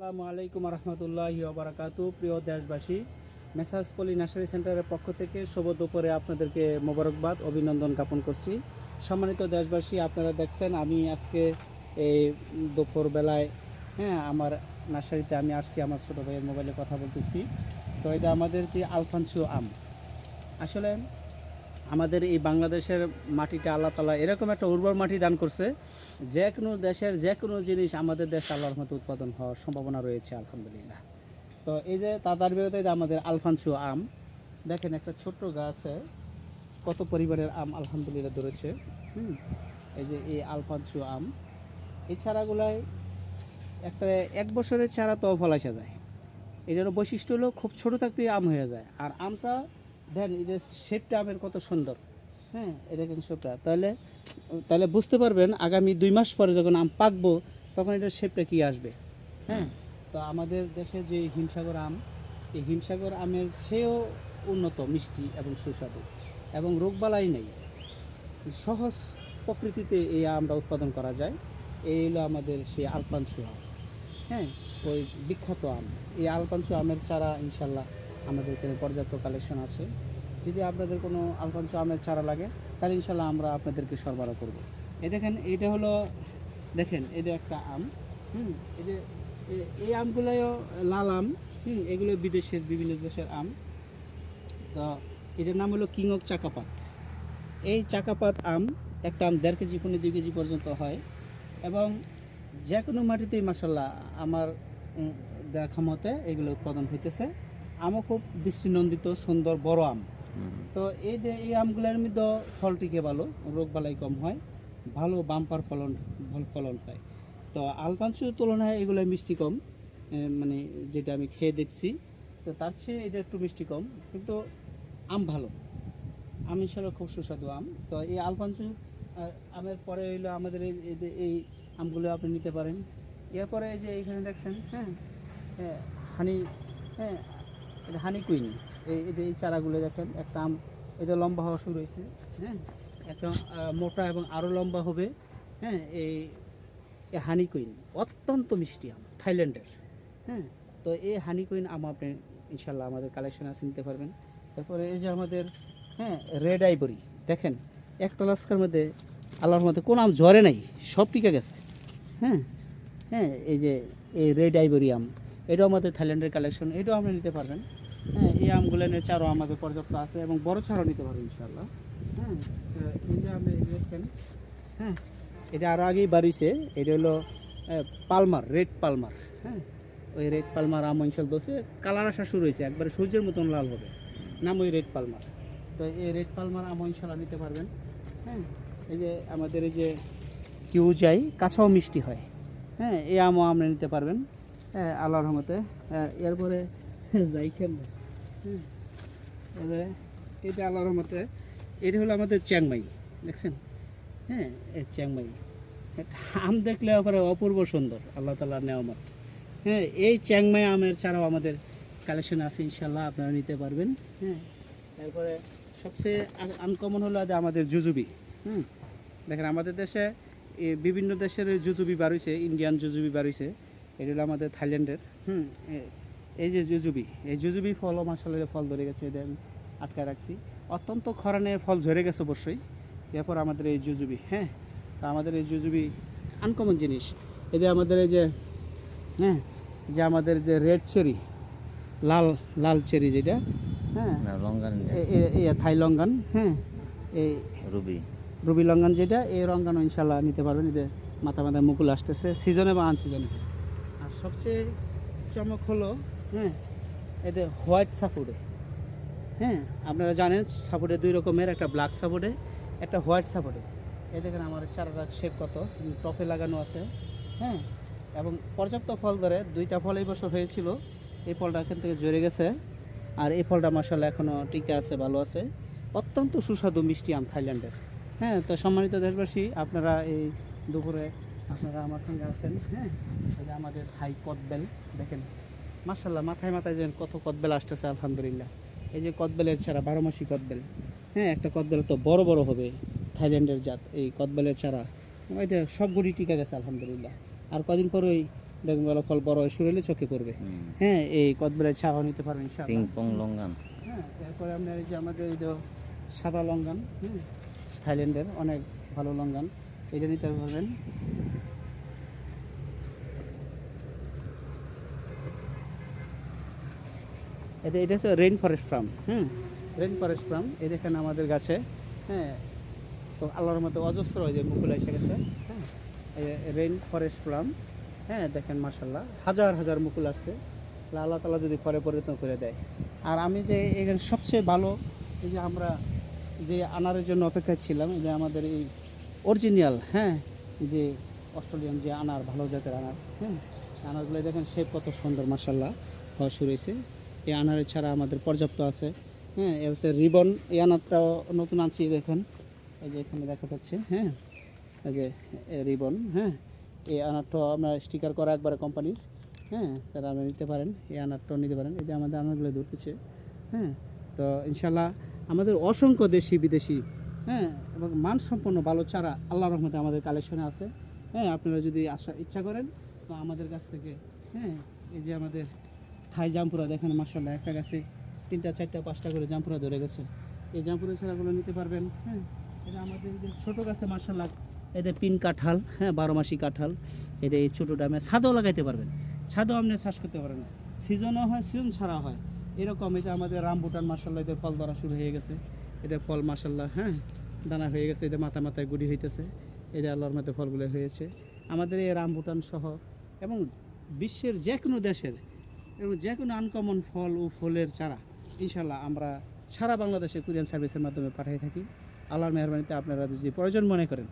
আসসালামু আলাইকুম রহমতুল্লাহি ওবারাকাতু। প্রিয় দেশবাসী, মেসাজ পলি নার্সারি সেন্টারের পক্ষ থেকে শুভ দুপুরে আপনাদেরকে মোবারকবাদ অভিনন্দন জ্ঞাপন করছি। সম্মানিত দেশবাসী, আপনারা দেখছেন আমি আজকে এই দুপুরবেলায় আমার নার্সারিতে আমি আসছি, আমার ছোটো ভাইয়ের মোবাইলে কথা বলতেছি। তো এটা আমাদের যে আলফানসো আম, আসলে আমাদের এই বাংলাদেশের মাটিটা আল্লাহ তাআলা এরকম একটা উর্বর মাটি দান করছে, যে কোনো দেশের যে কোনো জিনিস আমাদের দেশে আল্লাহর মতো উৎপাদন হওয়ার সম্ভাবনা রয়েছে আলহামদুলিল্লাহ। তো এই যে তার বিরুদ্ধে আমাদের আলফানসো আম, দেখেন একটা ছোট্ট গাছে কত পরিবারের আম আলহামদুলিল্লাহ ধরেছে। এই যে এই আলফানসো আম, এই চারাগুলাই একটা 1 বছরের চারা তো ফল আসা যায়। এটারও বৈশিষ্ট্য হলো খুব ছোটো থাকতেই আম হয়ে যায়। আর আমটা দেন এই যে শেপটা আমের কত সুন্দর, এটা কিন্তু শেপটা তাহলে তাহলে বুঝতে পারবেন আগামী 2 মাস পরে যখন আম পাকবো তখন এটার শেপটা কী আসবে। তো আমাদের দেশে যে হিমসাগর আম, এই হিমসাগর আমের চেয়েও উন্নত মিষ্টি এবং সুস্বাদু, এবং রোগবালাই নেই, সহজ প্রকৃতিতে এই আমটা উৎপাদন করা যায়। এই হলো আমাদের সেই আলফানসো আম, ওই বিখ্যাত আম। এই আলফানসো আমের চারা ইনশাল্লাহ আমাদের এখানে পর্যাপ্ত কালেকশন আছে। যদি আপনাদের কোনো আলফানসো আমের চারা লাগে তাহলে ইনশাল্লাহ আমরা আপনাদেরকে সরবরাহ করব। এই দেখেন, এইটা হলো, দেখেন এটা একটা আম। এই যে এই আমগুলোও লাল আম, এগুলো বিদেশের বিভিন্ন দেশের আম। তো এটার নাম হলো কিং অফ চাকাপাত। এই চাকাপাত আম, একটা আম 1.5 কেজি 2 কেজি পর্যন্ত হয়, এবং যে কোনো মাটিতেই মাসাল্লাহ আমার দেখা মতে এগুলো উৎপাদন হইতেছে। আমও খুব দৃষ্টিনন্দিত সুন্দর বড় আম। তো এই যে এই আমগুলোর মধ্যে ফল টিকে ভালো, রোগবালাই কম হয়, ভালো বাম্পার ফলন পায়। তো আলফানসোর তুলনায় এগুলো মিষ্টি কম, মানে যেটা আমি খেয়ে দেখছি, তো তার চেয়ে এটা একটু মিষ্টি কম, কিন্তু আম ভালো, আম হিসাবে খুব সুস্বাদু আম। তো এই আলফানসো আমের পরে হইলো আমাদের এই আমগুলো আপনি নিতে পারেন। এরপরে এই যে এইখানে দেখছেন, হানি, হ্যাঁ এটা হানি কুইন। এই চারাগুলো দেখেন, একটা আম এটা লম্বা হওয়া শুরু হয়েছে, একটা মোটা এবং আরও লম্বা হবে। এই হানি কুইন অত্যন্ত মিষ্টি আম, থাইল্যান্ডের। তো এই হানি কুইন আম আপনি ইনশাল্লাহ আমাদের কালেকশন আছে, নিতে পারবেন। তারপরে এই যে আমাদের রেড আইভরি, দেখেন একটা লাস্কার মধ্যে আল্লাহর মধ্যে কোনো আম ঝরে নাই, সব টিকে গেছে। হ্যাঁ এই যে এই রেড আইভরি আম, এটাও আমাদের থাইল্যান্ডের কালেকশন, এটাও আপনি নিতে পারবেন। এই আমগুলো নিয়ে চারও আমাদের পর্যাপ্ত আছে, এবং বড় চারও নিতে পারবেন ইনশাল্লাহ। এই যে আপনি দেখছেন, এটা আরও আগেই বাড়িছে, এটা হলো পালমার, রেড পালমার। ওই রেড পালমার আম ইনশাল দোষে কালার আসা শুরু হয়েছে, একবারে সূর্যের মতন লাল হবে, নাম ওই রেড পালমার। তো এই রেড পালমার আম ইনশাল্লাহ নিতে পারবেন। এই যে আমাদের এই যে কিউ যাই কাঁচাও মিষ্টি হয়, এই আমও আপনি নিতে পারবেন আল্লাহর রহমতে। এরপরে যাই খেল, এবারে এটা আল্লাহর রহমতে, এটা হলো আমাদের চ্যাংমাই, দেখছেন, এই চ্যাংমাই আম দেখলে ওপরে অপূর্ব সুন্দর, আল্লাহ তাআলার নেয়ামত। এই চ্যাংমাই আমের ছাড়াও আমাদের কালেকশন আছে ইনশাল্লাহ, আপনারা নিতে পারবেন। তারপরে সবচেয়ে আনকমন হলো যে আমাদের জুজুবি। দেখেন আমাদের দেশে বিভিন্ন দেশের জুজুবি বাড়িছে, ইন্ডিয়ান জুজুবি বাড়িছে, এটা হলো আমাদের থাইল্যান্ডের। এই যে জুজুবি, এই জুজুবি ফলও মাসাল্লাহ ফল ধরে গেছে, এটা আমি আটকায় রাখছি, অত্যন্ত খরানে ফল ঝরে গেছে অবশ্যই। এরপর আমাদের এই জুজুবি, তা আমাদের এই জুজুবি আনকমন জিনিস। এই যে আমাদের এই যে যে আমাদের যে রেড চেরি, লাল লাল চেরি যেটা, থাই লঙ্গান, এই রুবি লঙ্গান যেটা, এই রঙ্গানও ইনশাল্লাহ নিতে পারবেন। এদের মাথা মাথায় মুকুল আসতেছে সিজনে বা আনসিজনে। আর সবচেয়ে চমক হলো এদের হোয়াইট সাপোর্টে। আপনারা জানেন সাপোর্টে 2 রকমের, একটা ব্ল্যাক সাপোর্টে, একটা হোয়াইট সাপোর্টে। এই দেখেন আমার চারাটা শেপ কত টফে লাগানো আছে, এবং পর্যাপ্ত ফল ধরে। 2টা ফল এই বছর হয়েছিল, এই ফলটা এখান থেকে ঝরে গেছে, আর এই ফলটা মাশাআল্লাহ এখনও টিকে আছে, ভালো আছে, অত্যন্ত সুস্বাদু মিষ্টি আম থাইল্যান্ডের। তো সম্মানিত দেশবাসী, আপনারা এই দুপুরে আপনারা আমার সঙ্গে আছেন। এই যে আমাদের থাই কদবেল, দেখেন মাশাআল্লাহ মাথায় মাথায় যেন কত কদবেল আসতেছে আলহামদুলিল্লাহ। এই যে কদবেলের চারা, 12 মাসি কদবেল, একটা কদবেল তো বড় বড় হবে, থাইল্যান্ডের জাত এই কদবেলের চারা, ওই যে সবগুলি টিকে গেছে আলহামদুলিল্লাহ। আর কদিন পর ওই দেখবেন ভালো ফল বড় হয়ে শুরু হলে চোখে পড়বে। হ্যাঁ, এই কদবেলের চারাও নিতে পারবেন ইনশাআল্লাহ। পিং পং লঙ্গান। হ্যাঁ, এরপরে আপনার এই যে আমাদের এই যে সাদা লঙ্গান, থাইল্যান্ডের অনেক ভালো লঙ্গান, এটা নিতে পারবেন। এটা হচ্ছে rain forest farm. Rain forest farm, এই দেখেন আমাদের গাছে। হ্যাঁ, তো আল্লাহর মতো অজস্র এই যে মুকুল এসে গেছে। হ্যাঁ, রেইন ফরেস্ট ফার্ম। হ্যাঁ, দেখেন মাশাল্লাহ হাজার হাজার মুকুল আসছে। আল্লাহ তাআলা যদি পরে পরিণত করে দেয়। আর আমি যে এখানে সবচেয়ে ভালো, এই যে আমরা যে আনারের জন্য অপেক্ষায় ছিলাম, যে আমাদের এই অরিজিনাল, হ্যাঁ, যে অস্ট্রেলিয়ান যে আনার, ভালো জাতের আনার। হ্যাঁ, আনারগুলো দেখেন শেপ কত সুন্দর মাশাল্লাহ হওয়া শুরু হয়েছে। এই আনারের ছাড়া আমাদের পর্যাপ্ত আছে। হ্যাঁ, এ হচ্ছে রিবন, এই আনারটাও নতুন আনছি দেখেন, এই যে এখানে দেখা যাচ্ছে। হ্যাঁ, এই যে রিবন। হ্যাঁ, এই আনারটাও আমরা স্টিকার করা একবারে কোম্পানির। হ্যাঁ, তারা আপনি নিতে পারেন, এই আনারটাও নিতে পারেন। এই যে আমাদের আনারগুলো ধরতেছে। হ্যাঁ, তো ইনশাল্লাহ আমাদের অসংখ্য দেশি বিদেশি, হ্যাঁ, এবং মানসম্পন্ন ভালো চারা আল্লাহর রহমতে আমাদের কালেকশনে আছে। হ্যাঁ, আপনারা যদি আসার ইচ্ছা করেন তো আমাদের কাছ থেকে, হ্যাঁ, এই যে আমাদের থাই জামপুরা দেখেন মাশাআল্লাহ, একটা গাছে 3টা 4টা 5টা করে জামপুরা ধরে গেছে। এই জামপুরের চারাগুলো নিতে পারবেন। হ্যাঁ, এটা আমাদের যে ছোটো গাছে মাশাআল্লাহ, এদের পিন কাঁঠাল, হ্যাঁ, 12 মাসি কাঁঠাল, এদের এই ছোটো ডামে ছাদও লাগাইতে পারবেন। ছাদও আপনি চাষ করতে পারেন, সিজনও হয়, সিজন ছাড়া হয়। এরকম এই যে আমাদের রামবুটান মাশাআল্লাহ, এদের ফল ধরা শুরু হয়ে গেছে। এদের ফল মাশাআল্লাহ, হ্যাঁ, দানা হয়ে গেছে, এদের মাথা মাথায় গুড়ি হইতেছে। এদের আল্লাহর মধ্যে ফলগুলো হয়েছে। আমাদের এই রামবুটান সহ এবং বিশ্বের যে কোনো দেশের এবং যে কোনো আনকমন ফল ও ফলের চারা ইনশাল্লাহ আমরা সারা বাংলাদেশে কুরিয়ান সার্ভিসের মাধ্যমে পাঠিয়ে থাকি। আল্লাহর মেহরবানিতে আপনারা যদি প্রয়োজন মনে করেন